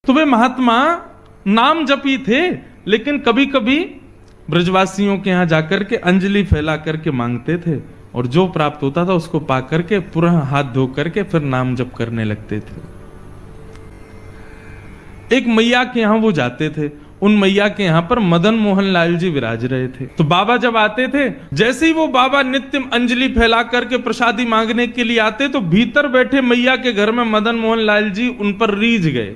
तो वे महात्मा नाम जपी थे, लेकिन कभी कभी ब्रजवासियों के यहां जाकर के अंजलि फैला करके मांगते थे और जो प्राप्त होता था उसको पा करके पुनः हाथ धो करके फिर नाम जप करने लगते थे। एक मैया के यहां वो जाते थे, उन मैया के यहां पर मदन मोहन लाल जी विराज रहे थे। तो बाबा जब आते थे, जैसे ही वो बाबा नित्य अंजलि फैला करके प्रसादी मांगने के लिए आते, तो भीतर बैठे मैया के घर में मदन मोहन लाल जी उन पर रीझ गए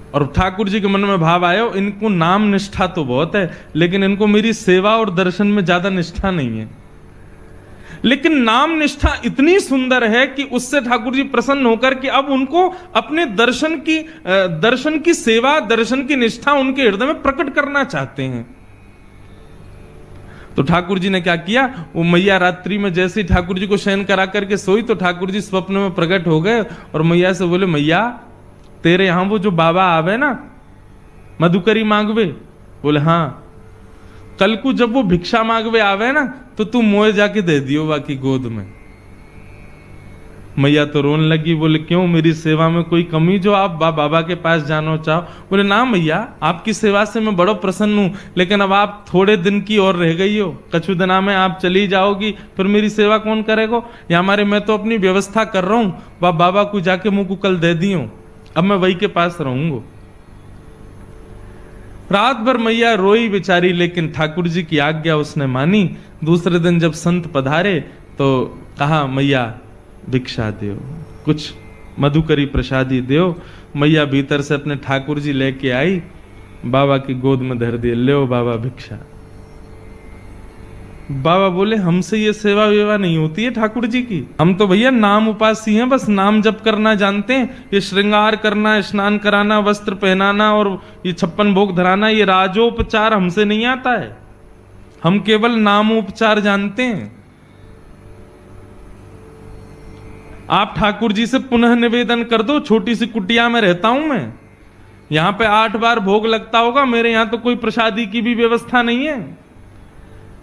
और ठाकुर जी के मन में भाव आया, इनको नाम निष्ठा तो बहुत है, लेकिन इनको मेरी सेवा और दर्शन में ज्यादा निष्ठा नहीं है। लेकिन नाम निष्ठा इतनी सुंदर है कि उससे ठाकुर जी प्रसन्न होकर कि अब उनको अपने दर्शन की सेवा, दर्शन की निष्ठा उनके हृदय में प्रकट करना चाहते हैं। तो ठाकुर जी ने क्या किया, वो मैया रात्रि में जैसे ही ठाकुर जी को शयन करा करके सोई, तो ठाकुर जी स्वप्न में प्रकट हो गए और मैया से बोले, मैया तेरे यहां वो जो बाबा आवे ना मधुकरी मांगवे, बोले हाँ, कल को जब वो भिक्षा मांगवे आवे ना तो तू मोए जाके दे दियो बाकी गोद में। मैया तो रोने लगी, बोले क्यों, मेरी सेवा में कोई कमी जो आप बाबा के पास जानो चाहो? बोले ना मैया, आपकी सेवा से मैं बड़ा प्रसन्न हूं, लेकिन अब आप थोड़े दिन की और रह गई हो, कछु दिना में आप चली जाओगी, फिर मेरी सेवा कौन करेगा? या हमारे मैं तो अपनी व्यवस्था कर रहा हूं, बाबा को जाके मुंह को कल दे दी हूं, अब मैं वही के पास रहूंगा। रात भर मैया रोई बेचारी, लेकिन ठाकुर जी की आज्ञा उसने मानी। दूसरे दिन जब संत पधारे तो कहा, मैया भिक्षा दो, कुछ मधुकरी प्रसादी दो। मैया भीतर से अपने ठाकुर जी लेके आई, बाबा की गोद में धर दिए, ले बाबा भिक्षा। बाबा बोले, हमसे ये सेवा वेवा नहीं होती है ठाकुर जी की, हम तो भैया नाम उपासी हैं, बस नाम जप करना जानते हैं। ये श्रृंगार करना, स्नान कराना, वस्त्र पहनाना और ये 56 भोग धराना, ये राजोपचार हमसे नहीं आता है, हम केवल नामोपचार जानते हैं। आप ठाकुर जी से पुनः निवेदन कर दो, छोटी सी कुटिया में रहता हूं मैं, यहां पे 8 बार भोग लगता होगा, मेरे यहां तो कोई प्रसादी की भी व्यवस्था नहीं है,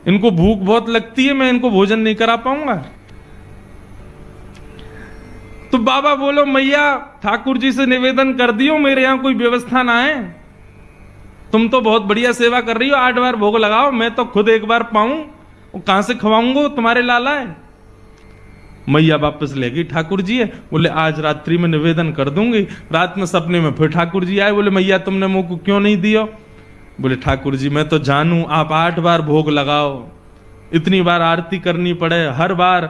इनको भूख बहुत लगती है, मैं इनको भोजन नहीं करा पाऊंगा। तो बाबा बोलो, मैया ठाकुर जी से निवेदन कर दियो, मेरे यहां कोई व्यवस्था ना है, तुम तो बहुत बढ़िया सेवा कर रही हो, 8 बार भोग लगाओ, मैं तो खुद एक बार पाऊं, वो कहां से खवाऊंगा, तुम्हारे लाला है। मैया वापस ले गई, ठाकुर जी है, बोले आज रात्रि में निवेदन कर दूंगी। रात में सपने में फिर ठाकुर जी आए, बोले मैया तुमने मुंह को क्यों नहीं दिया? बोले ठाकुर जी मैं तो जानू, आप 8 बार भोग लगाओ, इतनी बार आरती करनी पड़े, हर बार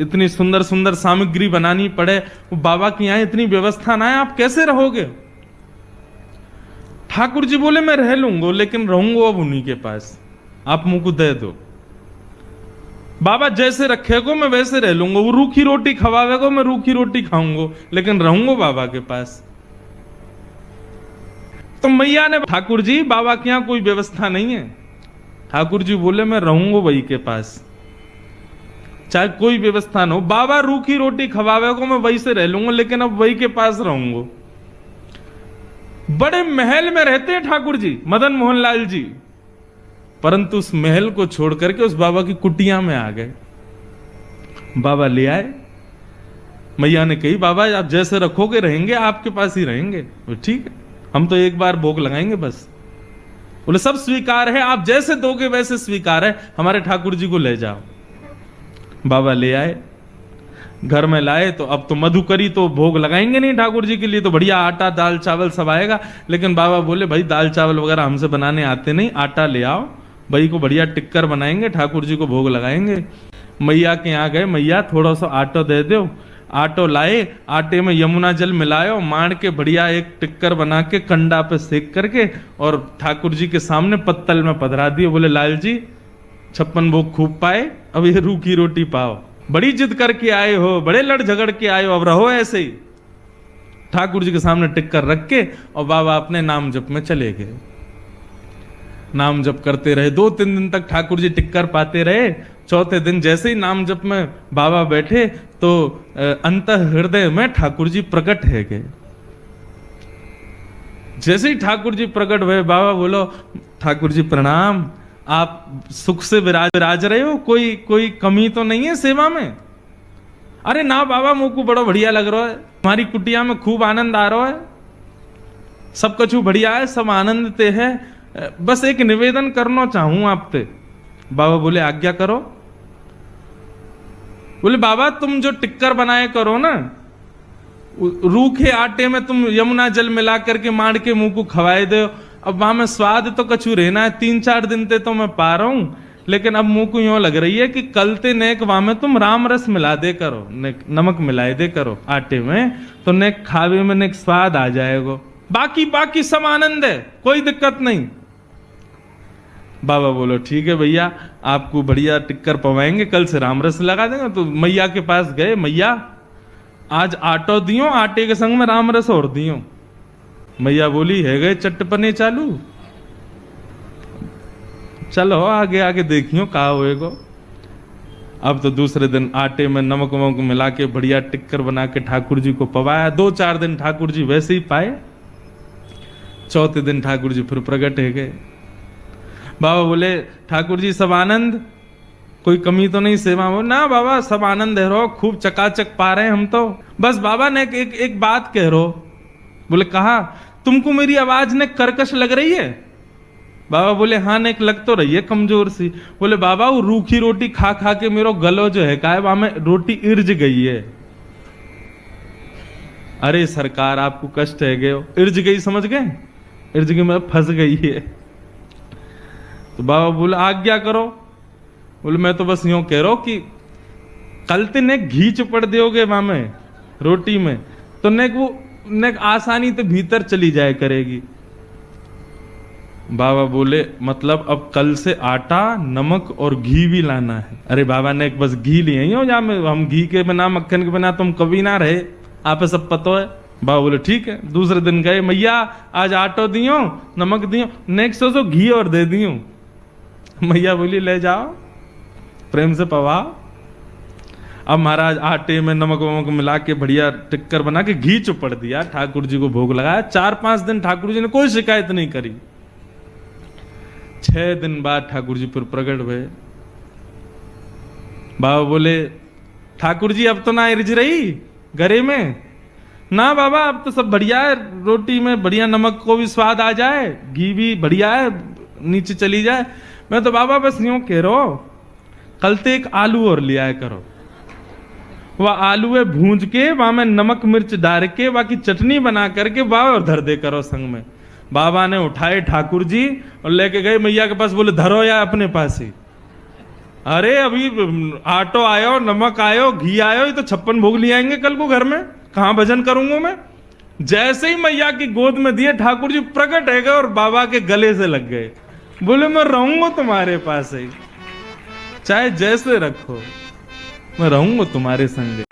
इतनी सुंदर सुंदर सामग्री बनानी पड़े, बाबा की यहां इतनी व्यवस्था ना है, आप कैसे रहोगे? ठाकुर जी बोले मैं रह लूंगा, लेकिन रहूंगा अब उन्हीं के पास, आप मुंह को दे दो। बाबा जैसे रखेगो मैं वैसे रह लूंगा, वो रूखी रोटी खवावेगो मैं रूखी रोटी खाऊंगा, लेकिन रहूंगा बाबा के पास। तो मैया ने, ठाकुर जी बाबा के यहां कोई व्यवस्था नहीं है। ठाकुर जी बोले मैं रहूंगा वही के पास, चाहे कोई व्यवस्था ना हो, बाबा रूखी रोटी खवावेगो मैं वही से रह लूंगा, लेकिन अब वही के पास रहूंगा। बड़े महल में रहते हैं ठाकुर जी, मदन मोहन लाल जी, परंतु उस महल को छोड़ करके उस बाबा की कुटिया में आ गए। बाबा ले आए, मैया ने कही बाबा आप जैसे रखोगे रहेंगे, आपके पास ही रहेंगे। ठीक है, हम तो एक बार भोग लगाएंगे बस। बोले सब स्वीकार है, आप जैसे दोगे वैसे स्वीकार है, हमारे ठाकुर जी को ले जाओ। बाबा ले आए, घर में लाए, तो अब तो मधुकरी तो भोग लगाएंगे नहीं ठाकुर जी के लिए, तो बढ़िया आटा दाल चावल सब आएगा। लेकिन बाबा बोले भाई दाल चावल वगैरह हमसे बनाने आते नहीं, आटा ले आओ, भाई को बढ़िया टिक्कर बनाएंगे, ठाकुर जी को भोग लगाएंगे। मैया के यहाँ गए, मैया थोड़ा सा आटा दे दो। आटो लाए, आटे में यमुना जल मिलायो, मार के बढ़िया एक टिक्कर बना के कंडा पे सेक करके और ठाकुर जी के सामने पत्तल में पधरा दिए। बोले लाल जी 56 भोग खूब पाए, अब ये रूखी रोटी पाओ, बड़ी जिद करके आए हो, बड़े लड़ झगड़ के आए हो, अब रहो ऐसे ही। ठाकुर जी के सामने टिक्कर रख के और बाबा अपने नाम जप में चले गए। नाम जप करते रहे, 2-3 दिन तक ठाकुर जी टिक्कर पाते रहे। चौथे दिन जैसे ही नाम जप में बाबा बैठे, तो अंतः हृदय में ठाकुर जी प्रकट है गए। जैसे ही ठाकुर जी प्रकट हुए, बाबा बोलो ठाकुर जी प्रणाम, आप सुख से विराज रहे हो, कोई कमी तो नहीं है सेवा में? अरे ना बाबा, मुंह को बड़ो बढ़िया लग रहा है, हमारी कुटिया में खूब आनंद आ रहा है, सब कुछ बढ़िया है, सब आनंद ते है, बस एक निवेदन करना चाहूं आपते। बाबा बोले आज्ञा करो। बोले बाबा तुम जो टिक्कर बनाए करो ना, रूखे आटे में तुम यमुना जल मिला करके मार के मुंह को खवाए दो, अब वहां में स्वाद तो कछु रहना है, 3-4 दिन ते तो मैं पा रहा हूं, लेकिन अब मुंह को यूं लग रही है कि कल ते नेक वहां में तुम राम रस मिला दे करो, नमक मिलाए दे करो आटे में, तो नेक खावे में नेक स्वाद आ जाएगा, बाकी सब आनंद है, कोई दिक्कत नहीं। बाबा बोलो ठीक है भैया, आपको बढ़िया टिक्कर पवाएंगे, कल से राम रस लगा देंगे। तो मैया के पास गए, मैया आज आटो दियो, आटे के संग में राम रस और दियो। मैया बोली है गए चटपने चालू, चलो आगे आगे देखियो कहा होएगा। अब तो दूसरे दिन आटे में नमक वमक मिला के बढ़िया टिक्कर बना के ठाकुर जी को पवाया। 2-4 दिन ठाकुर जी वैसे ही पाए। चौथे दिन ठाकुर जी फिर प्रकट है गए। बाबा बोले ठाकुर जी सब आनंद, कोई कमी तो नहीं सेवा में? ना बाबा सब आनंद है रो, खूब चकाचक पा रहे हैं हम तो। बस बाबा ने एक बात कह रो। बोले कहा, तुमको मेरी आवाज ने कर्कश लग रही है? बाबा बोले हाँ ने लग तो रही है कमजोर सी। बोले बाबा वो रूखी रोटी खा खा के मेरो गलो जो है का वहां में रोटी इर्ज गई है। अरे सरकार आपको कष्ट है गयो, इर्ज गई समझ गए, इर्ज गई मतलब फंस गई है। तो बाबा बोले आज्ञा करो। बोले मैं तो बस यूं कह रहा हूं कि कल ते ने घी चुपड़ दोगे वहां में रोटी में, तो नेक वो नेक आसानी तो भीतर चली जाए करेगी। बाबा बोले मतलब अब कल से आटा नमक और घी भी लाना है? अरे बाबा ने बस घी लिए ही हो, या हम घी के बिना मक्खन के बिना तुम कभी ना रहे, आप सब पता है। बाबा बोले ठीक है। दूसरे दिन गए, मैया आज आटो दियो नमक दियो, नेक्स्ट तो घी और दे दियो। मैया बोली ले जाओ प्रेम से पवाओ। अब महाराज आटे में नमक वमक मिला के बढ़िया टिक्कर बना के घी चुपड़ दिया, ठाकुर जी को भोग लगाया। 4-5 दिन ठाकुर जी ने कोई शिकायत नहीं करी। 6 दिन बाद ठाकुर जी फिर प्रकट हुए। बाबा बोले ठाकुर जी अब तो ना इर्ज रही गरे में? ना बाबा अब तो सब बढ़िया है, रोटी में बढ़िया नमक को भी स्वाद आ जाए, घी भी बढ़िया है, नीचे चली जाए। मैं तो बाबा बस यूं कह रहा हूं, कल ते एक आलू और ले आया करो, वह आलू है भूंज के वहां में नमक मिर्च डाल के बाकी चटनी बना करके वह और धर दे करो संग में। बाबा ने उठाए ठाकुर जी और लेके गए मैया के पास। बोले धरो या अपने पास ही? अरे अभी आटो आयो, नमक आयो, घी आयो, ये तो 56 भोग ले आएंगे कल को घर में, कहां भजन करूंगा मैं? जैसे ही मैया की गोद में दिए ठाकुर जी प्रकट है गए और बाबा के गले से लग गए। बोले मैं रहूंगा तुम्हारे पास ही, चाहे जैसे रखो, मैं रहूंगा तुम्हारे संग।